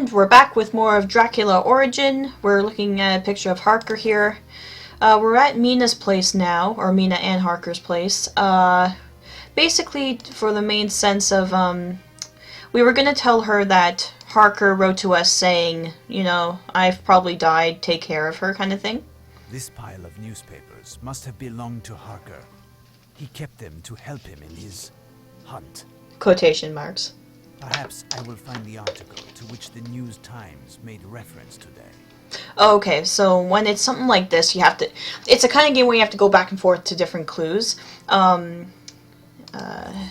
and we're back with more of Dracula Origin. We're looking at a picture of Harker here. We're at Mina's place now, or Mina and Harker's place. Basically, for the main sense of, we were gonna tell her that Harker wrote to us saying, you know, I've probably died, take care of her, kind of thing. This pile of newspapers must have belonged to Harker. He kept them to help him in his hunt. Quotation marks. Perhaps I will find the article to which the News Times made reference today. Okay, so when it's something like this, you have to... It's a kind of game where you have to go back and forth to different clues.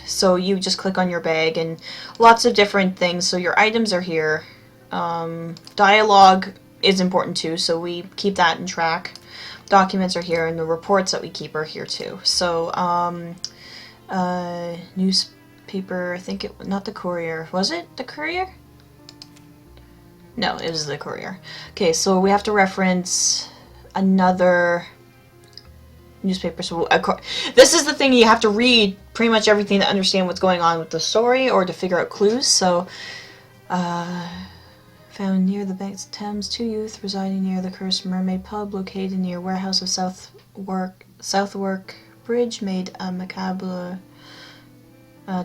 So you just click on your bag and lots of different things. So your items are here. Dialogue is important too, so we keep that in track. Documents are here, and the reports that we keep are here too. So, newspaper, I think it... Not the Courier. Was it the Courier? No, it was the Courier. Okay, so we have to reference another newspaper. So this is the thing, you have to read pretty much everything to understand what's going on with the story or to figure out clues. So, found near the banks of Thames, 2 youth residing near the Cursed Mermaid pub located near warehouse of Southwark Bridge made a macabre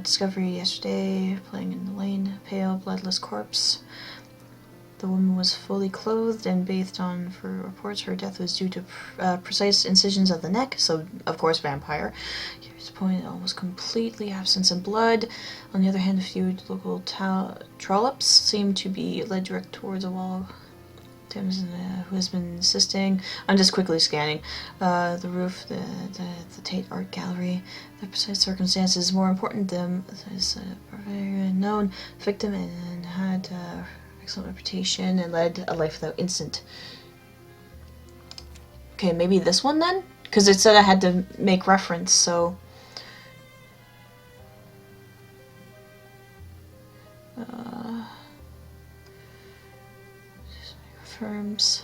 discovery yesterday, playing in the lane, pale, bloodless corpse. The woman was fully clothed and bathed on. For reports, her death was due to precise incisions of the neck, so, of course, vampire. Here's the point, almost completely absence of blood. On the other hand, a few local trollops seem to be led direct towards a wall. Tim's who has been insisting. I'm just quickly scanning. The roof, the Tate Art Gallery. The precise circumstances more important than this known victim and had excellent reputation and led a life without incident. Okay, maybe this one then? Because it said I had to make reference, so... Firms.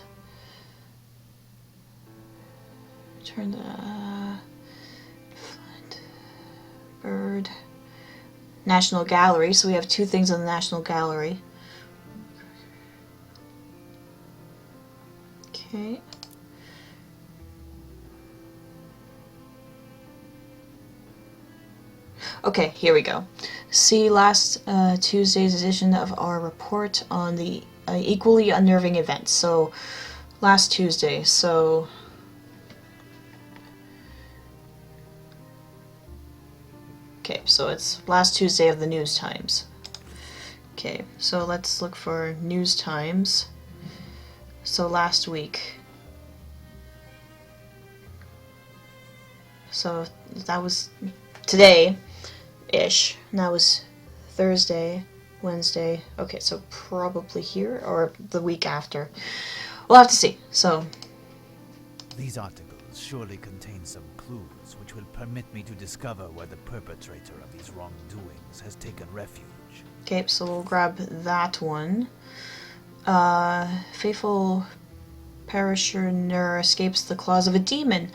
Turn the... Bird. National Gallery, so we have two things on the National Gallery. Okay. Okay, here we go. See last Tuesday's edition of our report on the equally unnerving events. So, last Tuesday, so... Okay, so it's last Tuesday of the News Times. Okay, so let's look for News Times. So last week. So that was today-ish. And that was Thursday, Wednesday. Okay, so probably here or the week after. We'll have to see. So these articles surely contain some clues which will permit me to discover where the perpetrator of these wrongdoings has taken refuge. Okay, so we'll grab that one. Faithful parishioner escapes the claws of a demon.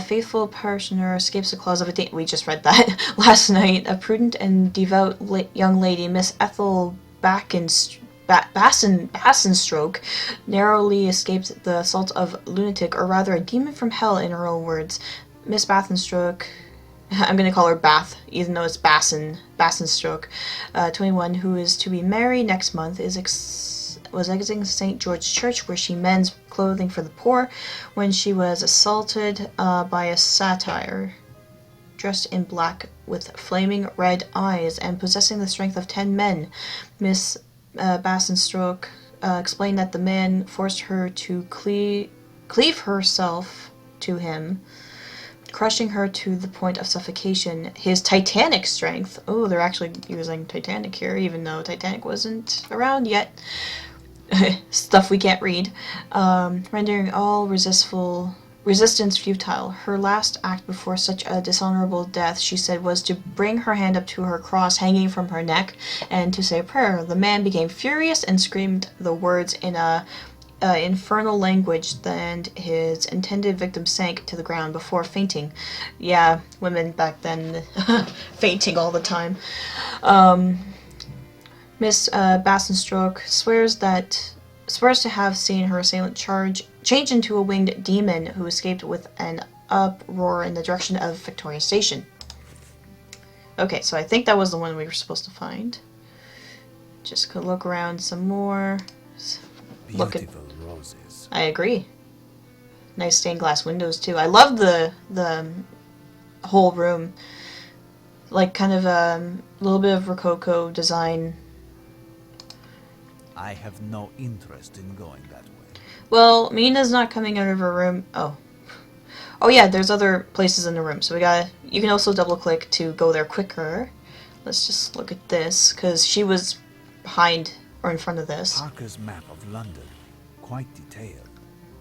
Faithful parishioner escapes the claws of a demon. We just read that last night. A prudent and devout young lady, Miss Ethel Bassenstrok, narrowly escaped the assault of a lunatic, or rather a demon from hell, in her own words. Miss Bassenstrok, I'm going to call her Bath, even though it's Bassenstrok, 21, who is to be married next month, was exiting St. George's Church, where she mends clothing for the poor, when she was assaulted by a satyr dressed in black with flaming red eyes and possessing the strength of 10 men. Miss Bassenstrok explained that the man forced her to cleave herself to him, crushing her to the point of suffocation. His titanic strength... Oh, they're actually using Titanic here, even though Titanic wasn't around yet. Stuff we can't read. Rendering all resistance futile. Her last act before such a dishonorable death, she said, was to bring her hand up to her cross hanging from her neck and to say a prayer. The man became furious and screamed the words in a infernal language, and his intended victim sank to the ground before fainting. Yeah, women back then fainting all the time. Miss Bassenstroke swears to have seen her assailant change into a winged demon who escaped with an uproar in the direction of Victoria Station. Okay, so I think that was the one we were supposed to find. Just go look around some more. Beautiful roses. I agree. Nice stained glass windows too. I love the whole room. Like kind of a little bit of Rococo design. I have no interest in going that way. Well, Mina's not coming out of her room. Oh. Oh yeah, there's other places in the room. So you can also double click to go there quicker. Let's just look at this, because she was behind or in front of this. Parker's map of London, quite detailed.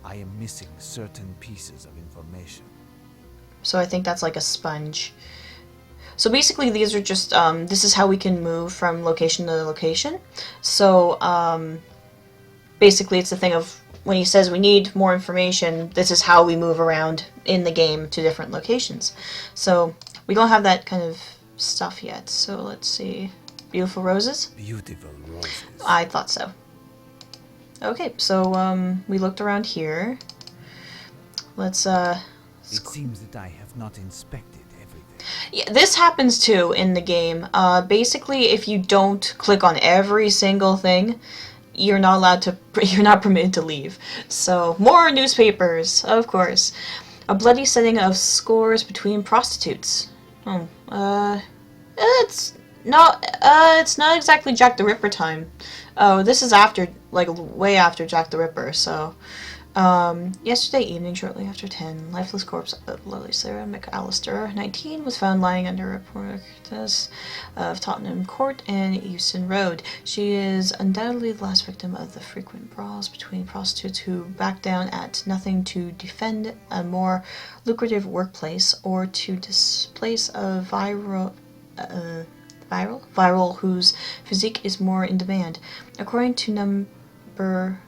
I am missing certain pieces of information. So I think that's like a sponge. So basically these are just, this is how we can move from location to location. So basically it's the thing of when he says we need more information, this is how we move around in the game to different locations. So we don't have that kind of stuff yet. So let's see. Beautiful roses? Beautiful roses. I thought so. Okay, so we looked around here. Let's It seems that I have not inspected everything. Yeah, this happens too in the game. Basically, if you don't click on every single thing, you're not allowed to. You're not permitted to leave. So more newspapers, of course. A bloody setting of scores between prostitutes. Oh, it's not. It's not exactly Jack the Ripper time. Oh, this is after, like, way after Jack the Ripper. So. Yesterday evening, shortly after 10, lifeless corpse of Lily Sarah McAllister, 19, was found lying under a portcullis of Tottenham Court and Euston Road. She is undoubtedly the last victim of the frequent brawls between prostitutes who back down at nothing to defend a more lucrative workplace or to displace a viral whose physique is more in demand. According to a number,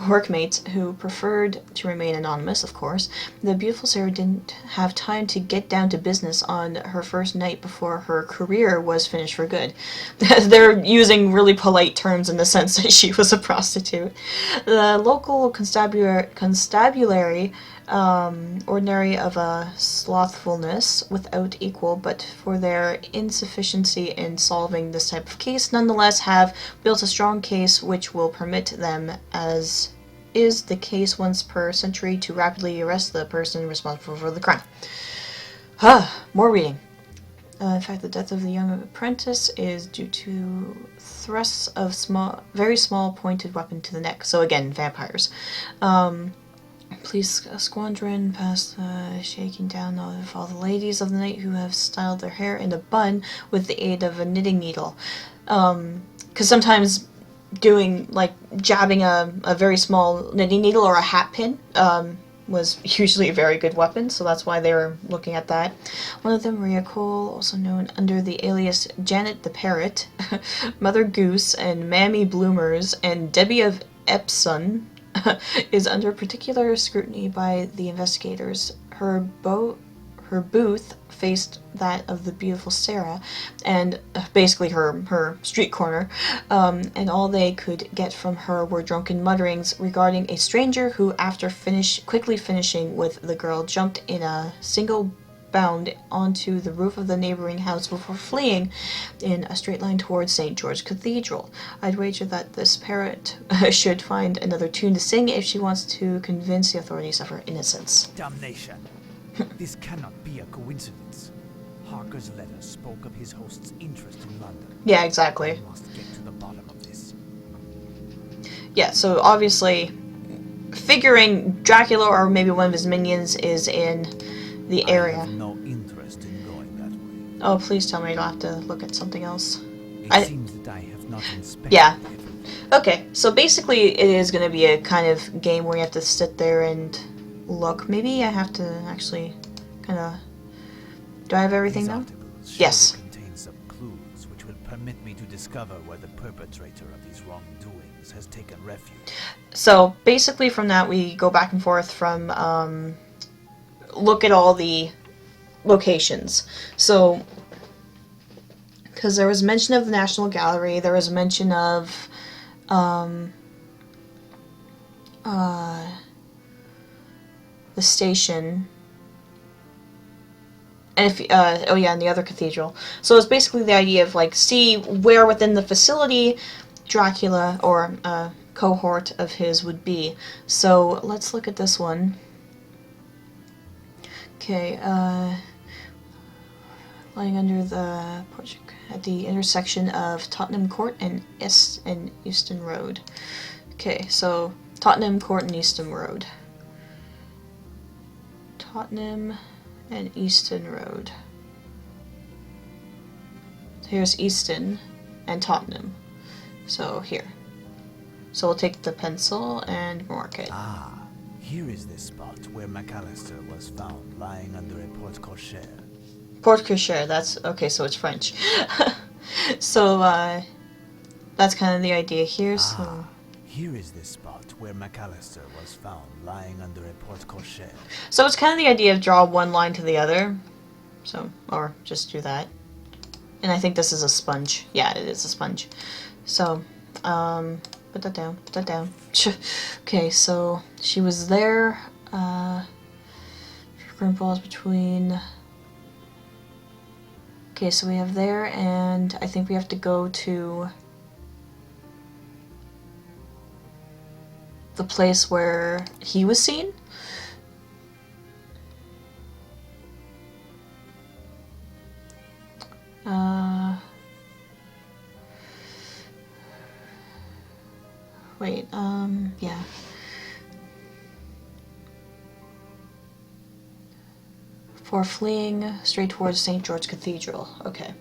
workmates who preferred to remain anonymous, of course, the beautiful Sarah didn't have time to get down to business on her first night before her career was finished for good. They're using really polite terms in the sense that she was a prostitute. The local constabulary, ordinary of a slothfulness without equal, but for their insufficiency in solving this type of case, nonetheless have built a strong case which will permit them, as is the case once per century, to rapidly arrest the person responsible for the crime. More reading. In fact, the death of the young apprentice is due to thrusts of very small pointed weapon to the neck. So again, vampires. Police squadron passed shaking down of all the ladies of the night who have styled their hair in a bun with the aid of a knitting needle. Because sometimes doing, like, jabbing a very small knitting needle or a hat pin was usually a very good weapon, so that's why they were looking at that. One of them, Maria Cole, also known under the alias Janet the Parrot, Mother Goose, and Mammy Bloomers, and Debbie of Epsom, is under particular scrutiny by the investigators. Her booth faced that of the beautiful Sarah, and basically her street corner, and all they could get from her were drunken mutterings regarding a stranger who, after quickly finishing with the girl, jumped in a single bound onto the roof of the neighboring house before fleeing in a straight line towards St. George Cathedral. I'd wager that this parrot should find another tune to sing if she wants to convince the authorities of her innocence. Damnation! This cannot be a coincidence. Harker's letter spoke of his host's interest in London. Yeah, exactly. I must get to the bottom of this. Yeah, so obviously, figuring Dracula or maybe one of his minions is in the area. I have no interest in going that way. Oh, please tell me I don't have to look at something else. It seems that I have not inspected everything. Okay, so basically it is going to be a kind of game where you have to sit there and look. Maybe I have to actually kind of... Do I have everything now? Yes. Contain some clues which will permit me to discover where the perpetrator of these wrongdoings has taken refuge. So basically from that we go back and forth from look at all the locations. So Because there was mention of the National Gallery, there was mention of the station, and if oh yeah, and the other cathedral. So it's basically the idea of like see where within the facility Dracula or a cohort of his would be. So let's look at this one. Okay, lying under the porch at the intersection of Tottenham Court and Euston Road. Okay, so Tottenham Court and Euston Road. Tottenham and Euston Road. Here's Euston and Tottenham. So here. So we'll take the pencil and mark it. Ah, here is this spot where McAllister was found lying under a porte-cochere. Porte-cochere, that's okay, so it's French. So that's kind of the idea here. So here is this spot where McAllister was found lying under a porte-cochere. So it's kind of the idea of draw one line to the other. So, or just do that. And I think this is a sponge. Yeah, it is a sponge. So, put that down, put that down. Okay, so she was there. Falls between. Okay, so we have there, and I think we have to go to the place where he was seen. Wait, yeah. For fleeing straight towards St. George Cathedral. Okay.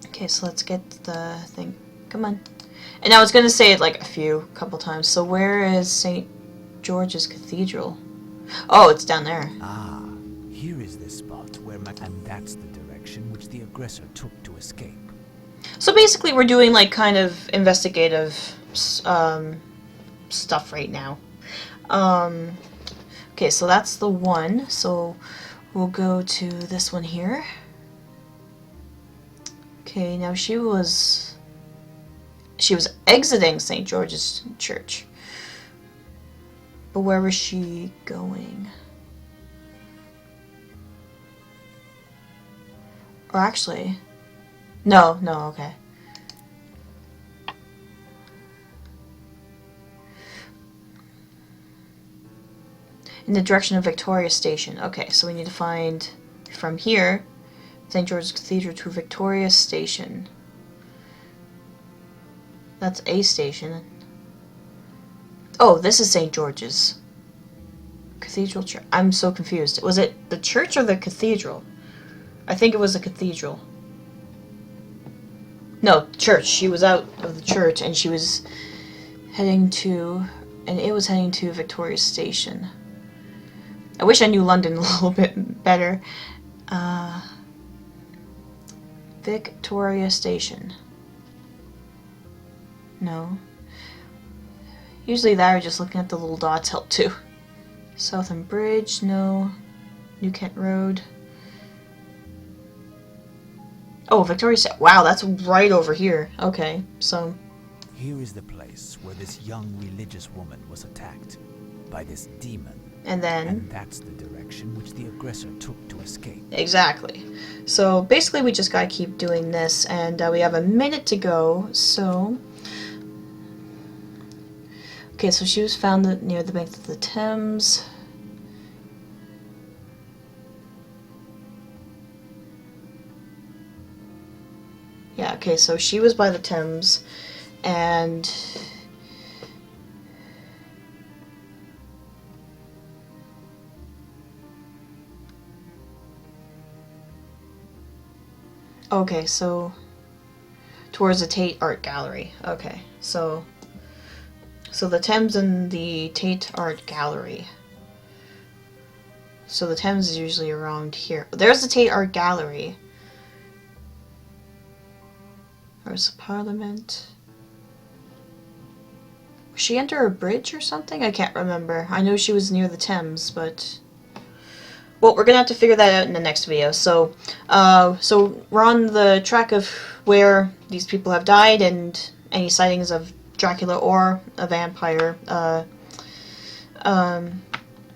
Okay, so let's get the thing. Come on. And I was gonna say it like a couple times. So where is St. George's Cathedral? Oh, it's down there. Ah, here is this spot where and that's the direction which the aggressor took to escape. So basically we're doing like kind of investigative stuff right now. Okay, so that's the one. So we'll go to this one here. Okay, now she was exiting St. George's Church. But where was she going? Or actually, no, okay. In the direction of Victoria Station. Okay, so we need to find from here, St. George's Cathedral to Victoria Station. That's a station. Oh, this is St. George's Cathedral Church. I'm so confused. Was it the church or the cathedral? I think it was the cathedral. No, church. She was out of the church and she was heading to, and it was heading to Victoria Station. I wish I knew London a little bit better. Victoria Station. No. Usually that or just looking at the little dots help too. Southern Bridge, no. New Kent Road. Oh, Victoria Station. Wow, that's right over here. Okay, so. Here is the place where this young religious woman was attacked by this demon. And then. And that's the direction which the aggressor took to escape. Exactly. So basically we just gotta keep doing this, and we have a minute to go, so. Okay, so she was found near the bank of the Thames. Yeah, okay, so she was by the Thames, and okay, so towards the Tate Art Gallery. Okay, so the Thames and the Tate Art Gallery. So the Thames is usually around here. There's the Tate Art Gallery. There's the Parliament. Was she under a bridge or something? I can't remember. I know she was near the Thames, but Well, we're gonna have to figure that out in the next video. So, so we're on the track of where these people have died and any sightings of Dracula or a vampire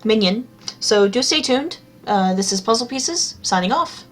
minion. So do stay tuned. This is PuZZlePieceZ signing off.